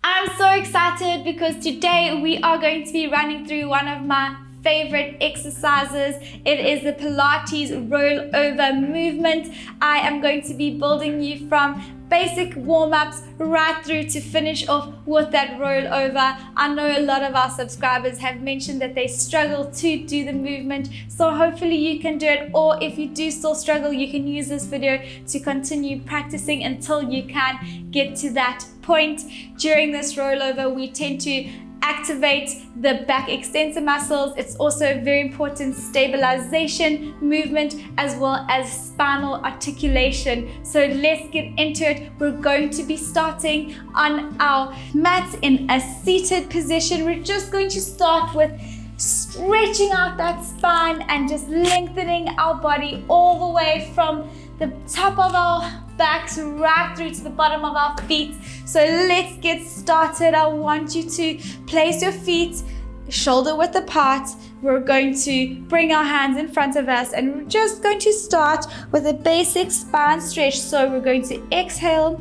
I'm so excited because today we are going to be running through one of my favorite exercises. It is the Pilates Roll Over movement. I am going to be building you from basic warm-ups right through to finish off with that roll over. I know a lot of our subscribers have mentioned that they struggle to do the movement, so hopefully you can do it, or if you do still struggle, you can use this video to continue practicing until you can get to that point. During this rollover, we tend to activate the back extensor muscles. It's also a very important stabilization movement as well as spinal articulation. So let's get into it. We're going to be starting on our mat in a seated position. We're just going to start with stretching out that spine and just lengthening our body all the way from the top of our backs right through to the bottom of our feet. So let's get started. I want you to place your feet shoulder width apart. We're going to bring our hands in front of us and we're just going to start with a basic spine stretch. So we're going to exhale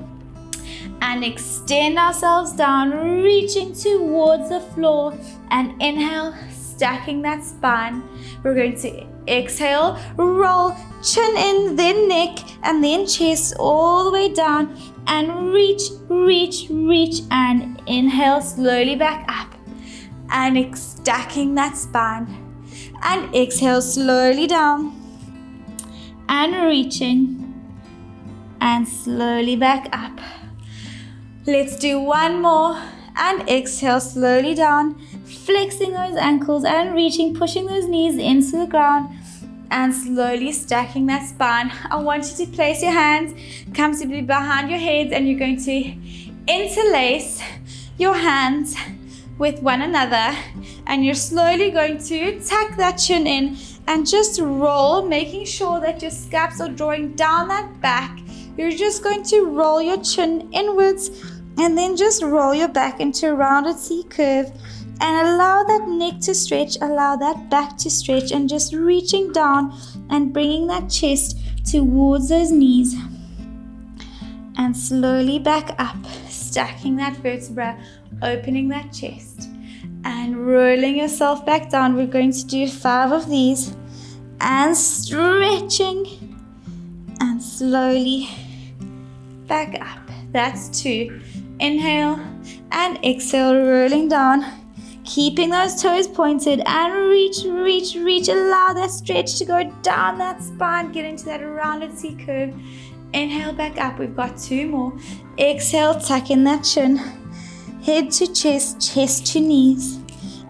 and extend ourselves down, reaching towards the floor, and inhale, stacking that spine. We're going to exhale, roll, chin in, then neck, and then chest all the way down, and reach, and inhale slowly back up, and stacking that spine, and exhale slowly down, and reaching, and slowly back up. Let's do one more, and exhale slowly down, flexing those ankles and reaching, pushing those knees into the ground and slowly stacking that spine. I want you to place your hands comfortably behind your heads and you're going to interlace your hands with one another, and you're slowly going to tuck that chin in and just roll, making sure that your scaps are drawing down that back. You're just going to roll your chin inwards and then just roll your back into a rounded C curve. And allow that neck to stretch, allow that back to stretch, and just reaching down and bringing that chest towards those knees. And slowly back up, stacking that vertebra, opening that chest, and rolling yourself back down. We're going to do 5 of these, and stretching, and slowly back up. That's 2. Inhale and exhale, rolling down. Keeping those toes pointed and reach. Allow that stretch to go down that spine, get into that rounded C curve. Inhale back up. We've got 2 more. Exhale, tuck in that chin. Head to chest, chest to knees.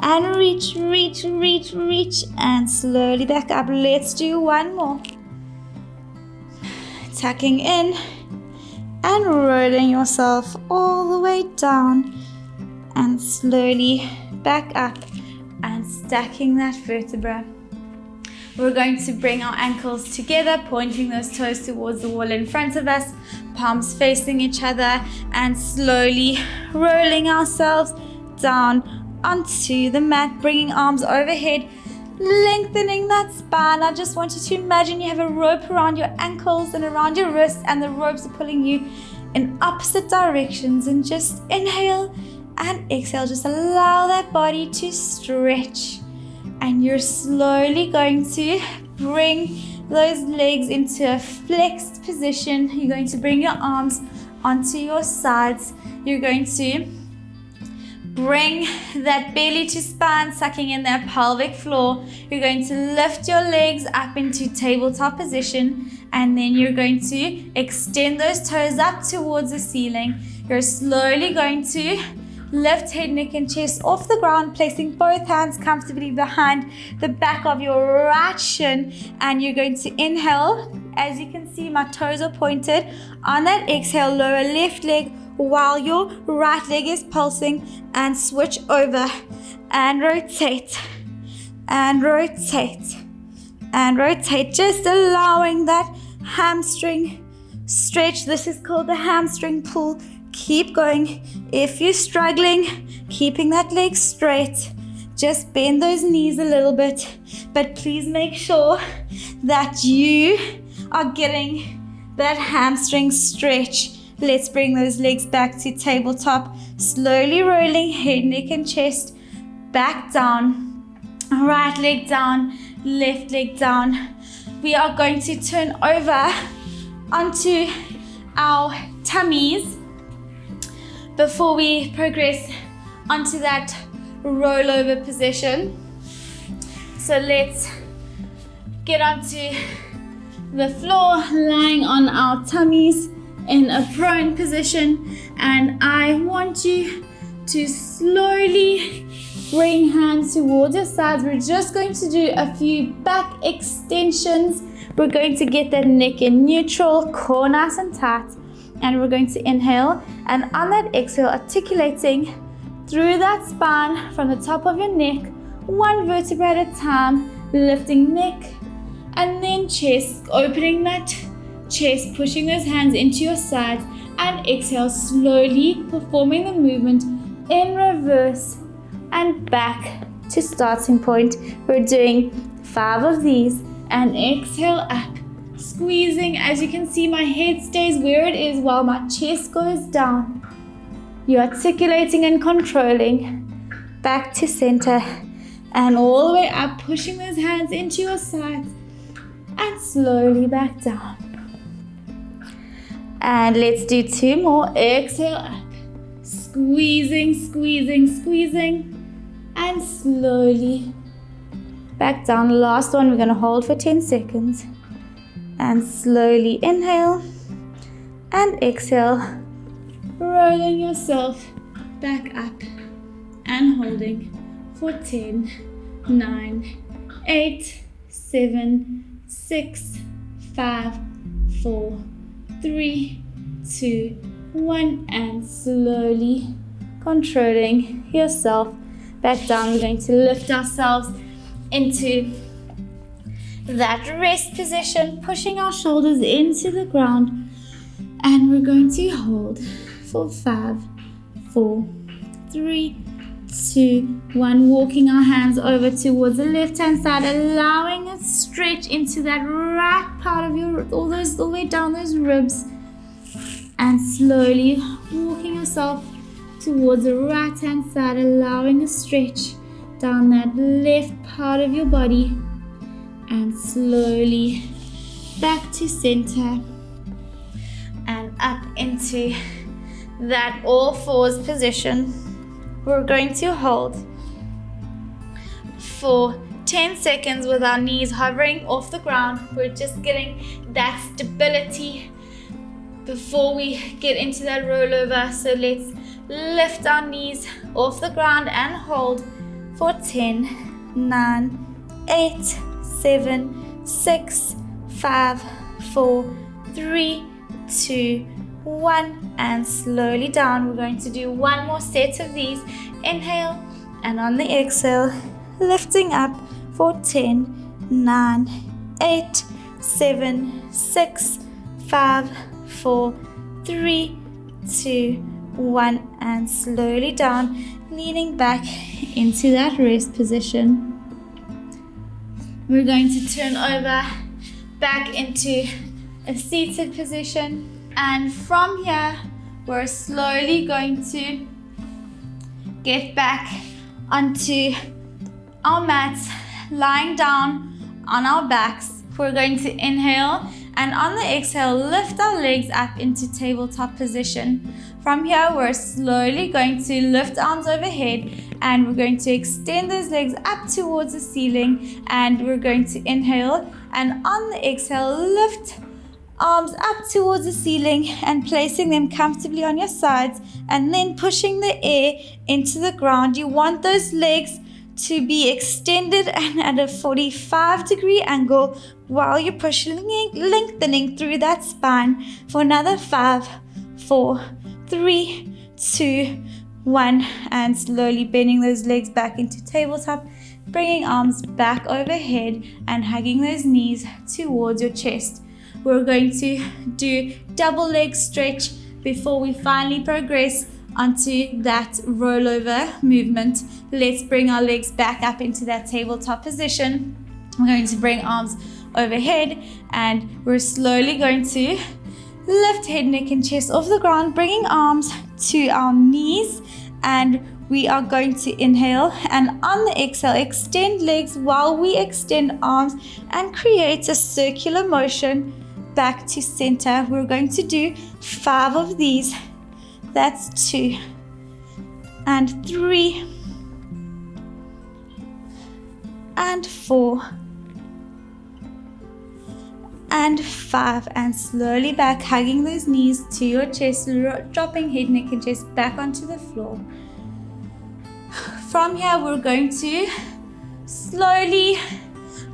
And reach, and slowly back up. Let's do 1 more. Tucking in and rolling yourself all the way down and slowly back up and stacking that vertebra. We're going to bring our ankles together, pointing those toes towards the wall in front of us, palms facing each other, and slowly rolling ourselves down onto the mat, bringing arms overhead, lengthening that spine. I just want you to imagine you have a rope around your ankles and around your wrists, and the ropes are pulling you in opposite directions. And just inhale and exhale, just allow that body to stretch, and you're slowly going to bring those legs into a flexed position. You're going to bring your arms onto your sides. You're going to bring that belly to spine, sucking in that pelvic floor. You're going to lift your legs up into tabletop position, and then you're going to extend those toes up towards the ceiling. You're slowly going to lift head, neck, and chest off the ground, placing both hands comfortably behind the back of your right shin. And you're going to inhale. As you can see, my toes are pointed. On that exhale, lower left leg while your right leg is pulsing, and switch over and rotate and rotate and rotate, just allowing that hamstring stretch. This is called the hamstring pull. Keep going. If you're struggling, keeping that leg straight, just bend those knees a little bit, but please make sure that you are getting that hamstring stretch Let's bring those legs back to tabletop. Slowly rolling head, neck and chest back down. Right leg down, left leg down. We are going to turn over onto our tummies before we progress onto that rollover position. So let's get onto the floor, lying on our tummies in a prone position, and I want you to slowly bring hands towards your sides. We're just going to do a few back extensions. We're going to get that neck in neutral, core nice and tight, and we're going to inhale, and on that exhale, articulating through that spine from the top of your neck, one vertebra at a time, lifting neck and then chest, opening that chest, pushing those hands into your sides, and exhale, slowly performing the movement in reverse and back to starting point. We're doing 5 of these, and exhale up, squeezing. As you can see, my head stays where it is while my chest goes down. You're articulating and controlling back to center and all the way up, pushing those hands into your sides and slowly back down. And let's do 2 more. Exhale up, squeezing, squeezing, squeezing, and slowly back down. Last one, we're going to hold for 10 seconds and slowly inhale and exhale, rolling yourself back up and holding for 10, 9, 8, 7, 6, 5, 4, 3, 2, 1, and slowly controlling yourself back down. We're going to lift ourselves into that rest position, pushing our shoulders into the ground, and we're going to hold for 5, 4, 3, 2, 1, walking our hands over towards the left hand side, allowing a stretch into that right part of your, all the way down those ribs, and slowly walking yourself towards the right hand side, allowing a stretch down that left part of your body, and slowly back to center and up into that all fours position. We're going to hold for 10 seconds with our knees hovering off the ground. We're just getting that stability before we get into that rollover. So let's lift our knees off the ground and hold for 10, 9, 8, 7, 6, 5, 4, 3, 2, 1, and slowly down. We're going to do 1 more set of these. Inhale, and on the exhale, lifting up for 10, 9, 8, 7, 6, 5, 4, 3, 2, 1, and slowly down, leaning back into that rest position. We're going to turn over back into a seated position, and from here we're slowly going to get back onto our mats, lying down on our backs. We're going to inhale, and on the exhale, lift our legs up into tabletop position. From here, we're slowly going to lift arms overhead, and we're going to extend those legs up towards the ceiling, and we're going to inhale, and on the exhale, lift arms up towards the ceiling and placing them comfortably on your sides, and then pushing the air into the ground. You want those legs to be extended and at a 45-degree angle while you're pushing, lengthening through that spine for another 5, 4, 3, 2, 1, and slowly bending those legs back into tabletop, bringing arms back overhead and hugging those knees towards your chest. We're going to do double leg stretch before we finally progress onto that rollover movement. Let's bring our legs back up into that tabletop position. We're going to bring arms overhead, and we're slowly going to lift head, neck and chest off the ground, bringing arms to our knees, and we are going to inhale, and on the exhale, extend legs while we extend arms and create a circular motion back to center. We're going to do 5 of these. That's 2 and 3 and 4 and 5, and slowly back, hugging those knees to your chest, dropping head, neck and chest back onto the floor. From here, we're going to slowly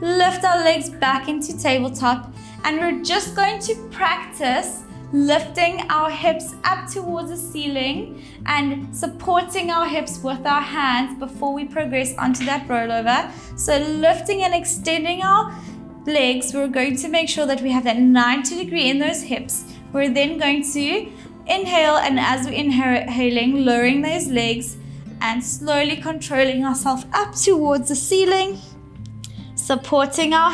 lift our legs back into tabletop, and we're just going to practice lifting our hips up towards the ceiling and supporting our hips with our hands before we progress onto that rollover. So lifting and extending our legs, we're going to make sure that we have that 90 degree in those hips. We're then going to inhale, and as we're inhaling, lowering those legs and slowly controlling ourselves up towards the ceiling, supporting our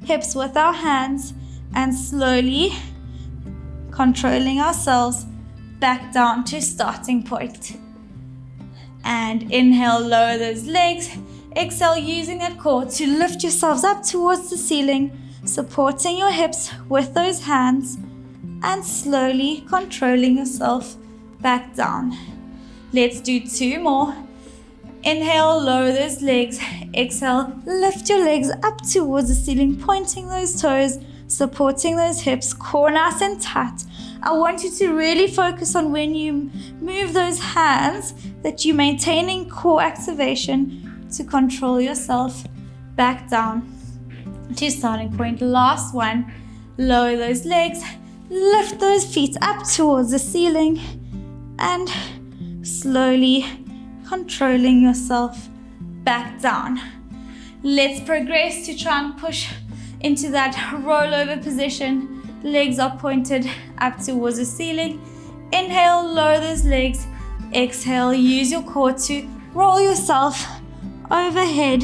hips with our hands, and slowly controlling ourselves back down to starting point. And inhale, lower those legs. Exhale, using that core to lift yourselves up towards the ceiling, supporting your hips with those hands, and slowly controlling yourself back down. Let's do 2 more. Inhale, lower those legs. Exhale, lift your legs up towards the ceiling, pointing those toes, supporting those hips, core nice and tight. I want you to really focus on when you move those hands that you're maintaining core activation to control yourself back down to starting point. Last one. Lower those legs, lift those feet up towards the ceiling, and slowly controlling yourself back down. Let's progress to try and push into that rollover position. Legs are pointed up towards the ceiling. Inhale, lower those legs. Exhale, use your core to roll yourself overhead,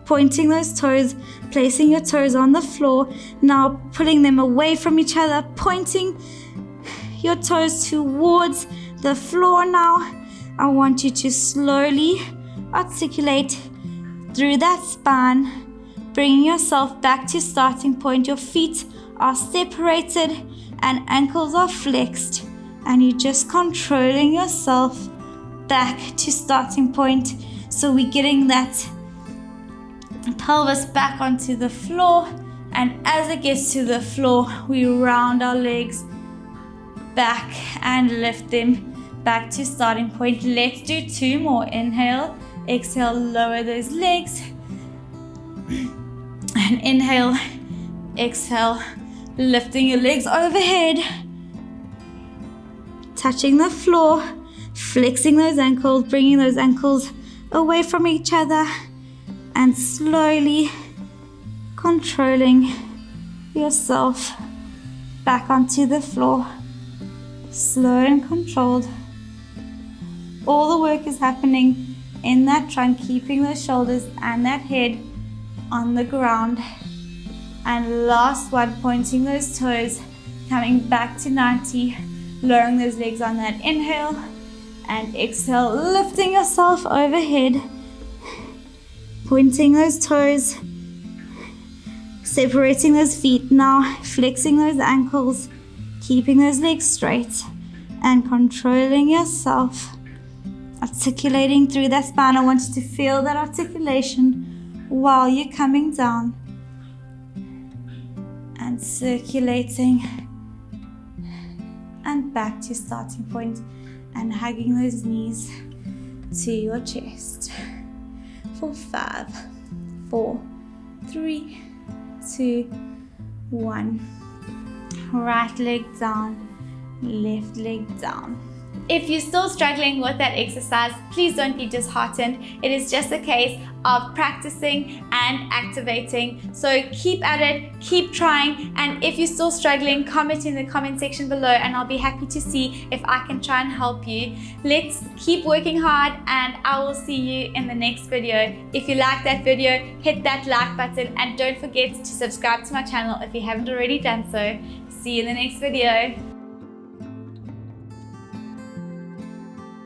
pointing those toes, placing your toes on the floor. Now pulling them away from each other, pointing your toes towards the floor. Now I want you to slowly articulate through that spine, bringing yourself back to starting point. Your feet are separated and ankles are flexed, and you're just controlling yourself back to starting point. So we're getting that pelvis back onto the floor, and as it gets to the floor, we round our legs back and lift them back to starting point. Let's do 2 more. Inhale, exhale, lower those legs, and inhale, exhale, lifting your legs overhead, touching the floor, flexing those ankles, bringing those ankles away from each other, and slowly controlling yourself back onto the floor. Slow and controlled. All the work is happening in that trunk, keeping those shoulders and that head on the ground. And last one, pointing those toes, coming back to 90, lowering those legs on that inhale, and exhale, lifting yourself overhead, pointing those toes, separating those feet. Now flexing those ankles, keeping those legs straight, and controlling yourself, articulating through that spine. I want you to feel that articulation while you're coming down and circulating and back to starting point, and hugging those knees to your chest for 5, 4, 3, 2, 1. Right leg down, left leg down. If you're still struggling with that exercise, please don't be disheartened. It is just a case of practicing and activating. So keep at it, keep trying, and if you're still struggling, comment in the comment section below and I'll be happy to see if I can try and help you. Let's keep working hard, and I will see you in the next video. If you like that video, hit that like button and don't forget to subscribe to my channel if you haven't already done so. See you in the next video.